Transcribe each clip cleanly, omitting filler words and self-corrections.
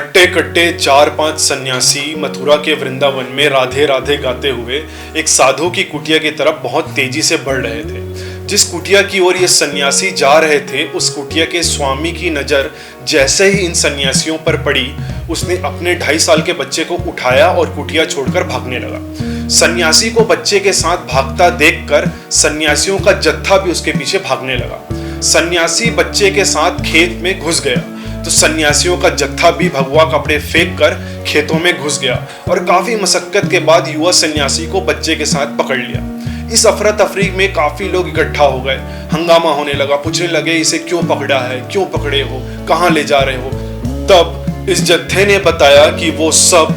हट्टे कट्टे 4-5 सन्यासी मथुरा के वृंदावन में राधे राधे गाते हुए एक साधु की कुटिया की तरफ बहुत तेजी से बढ़ रहे थे। जिस कुटिया की ओर ये सन्यासी जा रहे थे, उस कुटिया के स्वामी की नजर जैसे ही इन सन्यासियों पर पड़ी, उसने अपने 2.5 साल के बच्चे को उठाया और कुटिया छोड़कर भागने लगा। सन्यासी को बच्चे के साथ भागता देखकर सन्यासियों का जत्था भी उसके पीछे भागने लगा। सन्यासी बच्चे के साथ खेत में घुस गया तो सन्यासियों का जत्था भी भगवा कपड़े फेंक कर खेतों में घुस गया और काफी मशक्कत के बाद युवा सन्यासी को बच्चे के साथ पकड़ लिया। इस अफरा तफरी में काफी लोग इकट्ठा हो गए। हंगामा होने लगा, पूछने लगे इसे क्यों पकड़ा है, क्यों पकड़े हो, कहाँ ले जा रहे हो। तब इस जत्थे ने बताया कि वो सब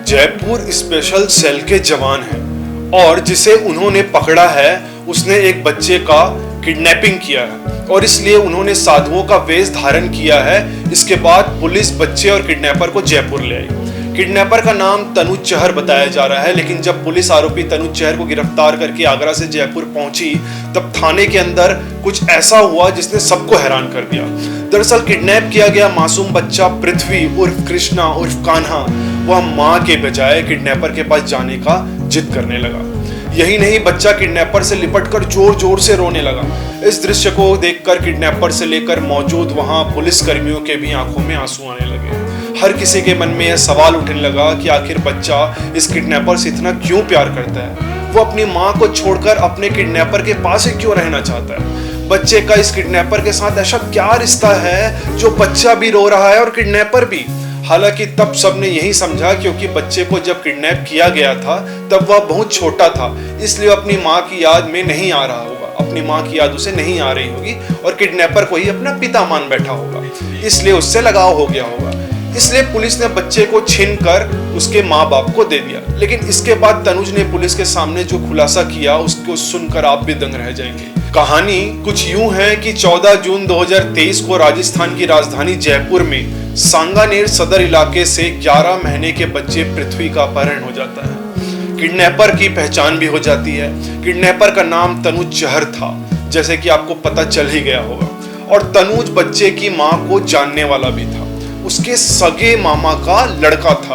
जयपुर स्पेशल सेल के जवान हैं और जिसे उन्होंने पकड़ा है उसने एक बच्चे का किडनैपिंग किया है और इसलिए उन्होंने साधुओं का वेश धारण किया है। इसके बाद पुलिस बच्चे और किडनैपर को जयपुर ले आई। किडनैपर का नाम तनुज चहर बताया जा रहा है, लेकिन जब पुलिस आरोपी तनुज चहर को गिरफ्तार करके आगरा से जयपुर पहुंची तब थाने के अंदर कुछ ऐसा हुआ जिसने सबको हैरान कर दिया। दरअसल किडनैप किया गया मासूम बच्चा पृथ्वी उर्फ कृष्णा उर्फ कान्हा वह माँ के बजाय किडनैपर के पास जाने का जिद करने लगा। यही नहीं, बच्चा किडनैपर से लिपटकर जोर जोर से रोने लगा। इस दृश्य को देखकर किडनैपर से लेकर मौजूद वहां पुलिस कर्मियों के भी आंखों में आंसू आने लगे। हर किसी के मन में यह सवाल उठने लगा कि आखिर बच्चा इस किडनैपर से इतना क्यों प्यार करता है, वो अपनी माँ को छोड़कर अपने किडनैपर के पास ही क्यों रहना चाहता है। बच्चे का इस किडनैपर के साथ ऐसा क्या रिश्ता है जो बच्चा भी रो रहा है और किडनैपर भी। हालांकि तब सबने यही समझा क्योंकि बच्चे को जब किडनैप किया गया था तब वह बहुत छोटा था, इसलिए अपनी माँ की याद में नहीं आ रहा होगा, अपनी माँ की याद उसे नहीं आ रही होगी और किडनैपर को ही अपना पिता मान बैठा होगा, इसलिए उससे लगाव हो गया होगा। इसलिए पुलिस ने बच्चे को छीनकर उसके माँ बाप को दे दिया। लेकिन इसके बाद तनुज ने पुलिस के सामने जो खुलासा किया उसको सुनकर आप भी दंग रह जाएंगे। कहानी कुछ यूं है कि 14 जून 2023 को राजस्थान की राजधानी जयपुर में सांगानेर सदर इलाके से 11 महीने के बच्चे पृथ्वी का अपहरण हो जाता है। किडनैपर की पहचान भी हो जाती है। किडनैपर का नाम तनुज चहर था, जैसे कि आपको पता चल ही गया होगा, और तनुज बच्चे की माँ को जानने वाला भी था। उसके सगे मामा का लड़का था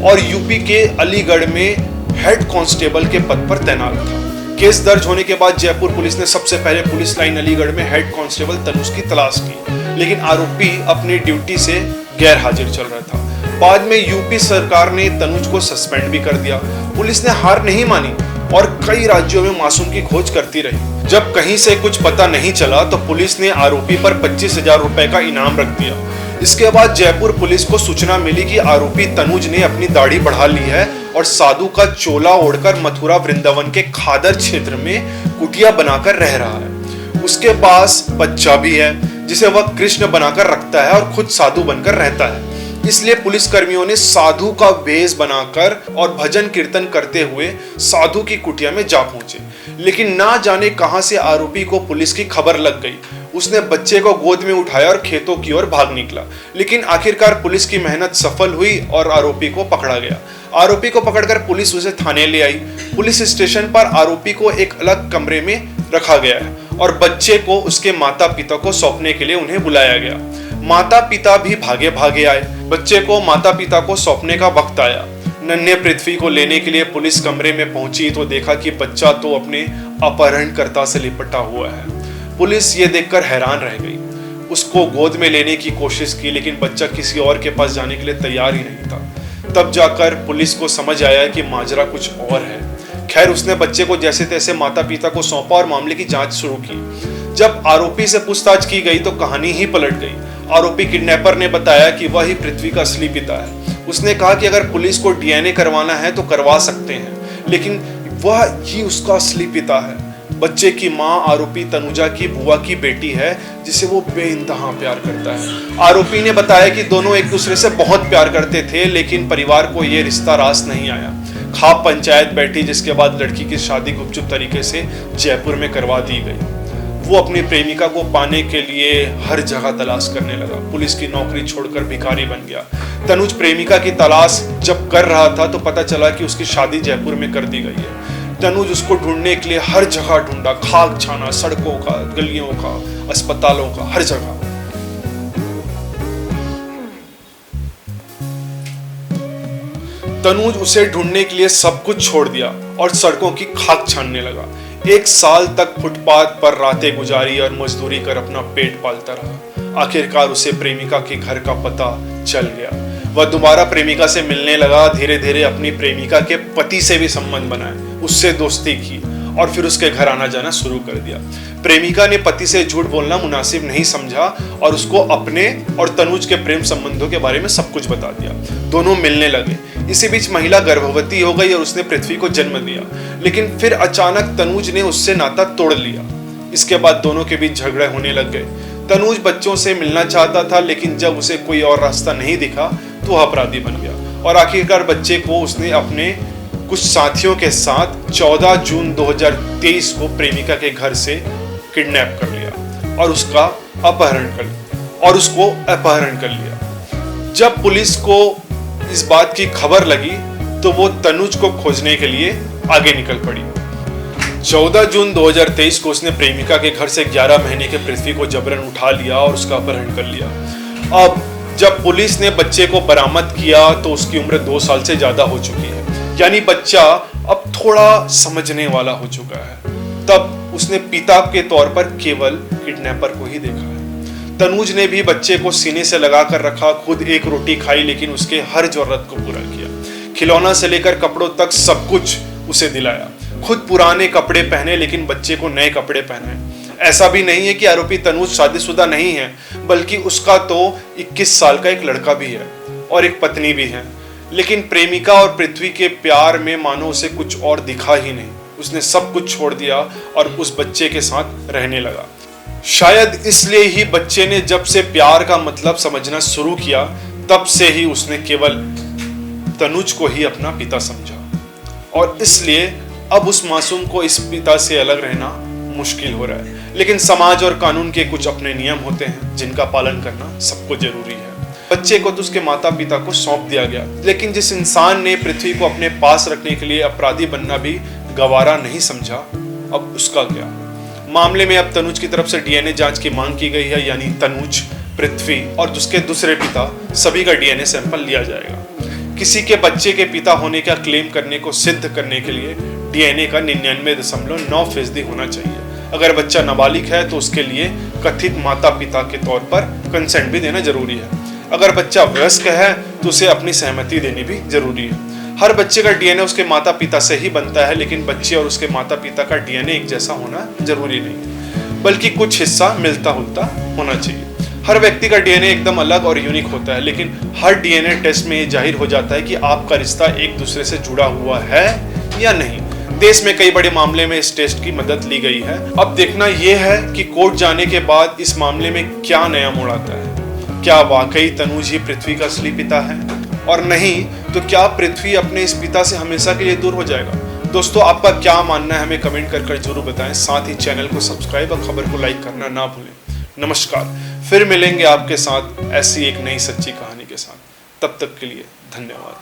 और यूपी के अलीगढ़ में हेड कांस्टेबल के पद पर तैनात था। केस दर्ज होने के बाद जयपुर पुलिस ने सबसे पहले पुलिस लाइन अलीगढ़ में हेड कांस्टेबल तनुज की तलाश की, लेकिन आरोपी अपनी ड्यूटी से गैर हाजिर चल रहा था। बाद में यूपी सरकार ने तनुज को सस्पेंड भी कर दिया। पुलिस ने हार नहीं मानी और कई राज्यों में मासूम की खोज करती रही। जब कहीं से कुछ पता नहीं चला तो पुलिस ने आरोपी पर 25,000 रुपए का इनाम रख दिया। इसके बाद जयपुर पुलिस को सूचना मिली कि आरोपी तनुज ने अपनी दाढ़ी बढ़ा ली है और साधु का चोला ओढ़कर मथुरा वृंदावन के खादर क्षेत्र में कुटिया बनाकर रह रहा है। उसके पास बच्चा भी है जिसे वह कृष्ण बनाकर रखता है और खुद साधु बनकर रहता है। इसलिए पुलिस कर्मियों ने साधु का वेश बनाकर और भजन कीर्तन करते हुए साधु की कुटिया में जा पहुंचे। लेकिन ना जाने कहां से आरोपी को पुलिस की खबर लग गई। उसने बच्चे को गोद में उठाया और खेतों की ओर भाग निकला। लेकिन आखिरकार पुलिस की मेहनत सफल हुई और आरोपी को पकड़ा गया। आरोपी को पकड़कर पुलिस उसे थाने ले आई। पुलिस स्टेशन पर आरोपी को एक अलग कमरे में रखा गया है और बच्चे को उसके माता पिता को सौंपने के लिए उन्हें बुलाया गया। माता पिता भी भागे भागे आए। बच्चे को माता पिता को सौंपने का वक्त आया। नन्हे पृथ्वी को लेने के लिए पुलिस कमरे में पहुंची तो देखा कि बच्चा तो अपने अपहरणकर्ता से लिपटा हुआ है। पुलिस ये देखकर हैरान रह गई। उसको गोद में लेने की कोशिश की, लेकिन बच्चा किसी और के पास जाने के लिए तैयार ही नहीं था। तब जाकर पुलिस को समझ आया कि माजरा कुछ और है। खैर, उसने बच्चे को जैसे तैसे माता पिता को सौंपा और मामले की जांच शुरू की। जब आरोपी से पूछताछ की गई तो कहानी ही पलट गई। आरोपी किडनैपर ने बताया कि वह ही पृथ्वी का असली पिता है। उसने कहा कि अगर पुलिस को डीएनए करवाना है तो करवा सकते हैं, लेकिन वह ही उसका असली पिता है। बच्चे की मां आरोपी तनुजा की बुआ की बेटी है जिसे वो बेइंतहा प्यार करता है। आरोपी ने बताया कि दोनों एक दूसरे से बहुत प्यार करते थे, लेकिन परिवार को ये रिश्ता रास नहीं आया। खाप पंचायत बैठी, जिसके बाद लड़की की शादी गुपचुप तरीके से जयपुर में करवा दी गई। वो अपनी प्रेमिका को पाने के लिए हर जगह तलाश करने लगा। पुलिस की नौकरी छोड़कर भिखारी बन गया। तनुज प्रेमिका की तलाश जब कर रहा था तो पता चला कि उसकी शादी जयपुर में कर दी गई है। तनुज उसको ढूंढने के लिए हर जगह ढूंढा, खाक छाना, सड़कों का, गलियों का, अस्पतालों का, हर जगह। तनुज उसे ढूंढने के लिए सब कुछ छोड़ दिया और सड़कों की खाक छानने लगा। 1 साल तक फुटपाथ पर रातें गुजारी और मजदूरी कर अपना पेट पालता रहा। आखिरकार उसे प्रेमिका के घर का पता चल गया। वह दोबारा प्रेमिका से मिलने लगा। धीरे धीरे अपनी प्रेमिका के पति से भी संबंध बनाए, उससे दोस्ती की और फिर उसके घर आना जाना शुरू कर दिया। प्रेमिका ने पति से झूठ बोलना मुनासिब नहीं समझा और उसको अपने और तनुज के प्रेम संबंधों के बारे में सब कुछ बता दिया। दोनों मिलने लगे। इसी बीच महिला गर्भवती हो गई और उसने पृथ्वी को जन्म दिया। लेकिन फिर अचानक तनुज ने उससे नाता तोड़ लिया। इसके बाद दोनों के बीच झगड़े होने लग गए। तनुज बच्चों से मिलना चाहता था, लेकिन जब उसे कोई और रास्ता नहीं दिखा तो वह अपराधी बन गया और आखिरकार बच्चे को उसने अपने कुछ साथियों के साथ 14 जून 2023 को प्रेमिका के घर से किडनैप कर लिया और उसको अपहरण कर लिया। जब पुलिस को इस बात की खबर लगी तो वो तनुज को खोजने के लिए आगे निकल पड़ी। 14 जून 2023 को उसने प्रेमिका के घर से 11 महीने के पृथ्वी को जबरन उठा लिया और उसका अपहरण कर लिया। अब जब पुलिस ने बच्चे को बरामद किया तो उसकी उम्र 2 साल से ज्यादा हो चुकी है, यानी बच्चा अब थोड़ा समझने वाला हो चुका है। तब उसने पिता के तौर पर केवल किडनैपर को ही देखा है। तनुज ने भी बच्चे को सीने से लगा कर रखा, खुद एक रोटी खाई लेकिन उसके हर जरूरत को पूरा किया। खिलौना से लेकर कपड़ों तक सब कुछ उसे दिलाया। खुद पुराने कपड़े पहने लेकिन बच्चे को नए कपड़े पहनाए। ऐसा भी नहीं है कि आरोपी तनुज शादीशुदा नहीं है, बल्कि उसका तो 21 साल का एक लड़का भी है और एक पत्नी भी है। लेकिन प्रेमिका और पृथ्वी के प्यार में मानो उसे कुछ और दिखा ही नहीं। उसने सब कुछ छोड़ दिया और उस बच्चे के साथ रहने लगा। शायद इसलिए ही बच्चे ने जब से प्यार का मतलब समझना शुरू किया, तब से ही उसने केवल तनुज को ही अपना पिता समझा और इसलिए अब उस मासूम को इस पिता से अलग रहना मुश्किल हो रहा है। लेकिन समाज और कानून के कुछ अपने नियम होते हैं जिनका पालन करना सबको जरूरी है। बच्चे को तो उसके माता पिता को सौंप दिया गया, लेकिन जिस इंसान ने पृथ्वी को अपने पास रखने के लिए अपराधी बनना भी गवारा नहीं समझा, अब उसका क्या? मामले में अब तनुज की तरफ से डीएनए जांच की मांग की गई है, यानी तनुज, पृथ्वी और उसके दूसरे पिता सभी का डीएनए सैंपल लिया जाएगा। किसी के बच्चे के पिता होने का क्लेम करने को सिद्ध करने के लिए डीएनए का 99.9% होना चाहिए। अगर बच्चा नाबालिग है तो उसके लिए कथित माता पिता के तौर पर कंसेंट भी देना जरूरी है। अगर बच्चा वयस्क है तो उसे अपनी सहमति देनी भी जरूरी है। हर बच्चे का डीएनए उसके माता पिता से ही बनता है, लेकिन बच्चे और उसके माता पिता का डीएनए एक जैसा होना जरूरी नहीं है, बल्कि कुछ हिस्सा मिलता जुलता होना चाहिए। हर व्यक्ति का डीएनए एकदम अलग और यूनिक होता है, लेकिन हर डीएनए टेस्ट में ये जाहिर हो जाता है कि आपका रिश्ता एक दूसरे से जुड़ा हुआ है या नहीं। देश में कई बड़े मामले में इस टेस्ट की मदद ली गई है। अब देखना यह है कि कोर्ट जाने के बाद इस मामले में क्या नया मोड़ आता है। क्या वाकई तनुज ही पृथ्वी का असली पिता है, और नहीं तो क्या पृथ्वी अपने इस पिता से हमेशा के लिए दूर हो जाएगा? दोस्तों, आपका क्या मानना है हमें कमेंट कर जरूर बताएं। साथ ही चैनल को सब्सक्राइब और खबर को लाइक करना ना भूलें। नमस्कार, फिर मिलेंगे आपके साथ ऐसी एक नई सच्ची कहानी के साथ। तब तक के लिए धन्यवाद।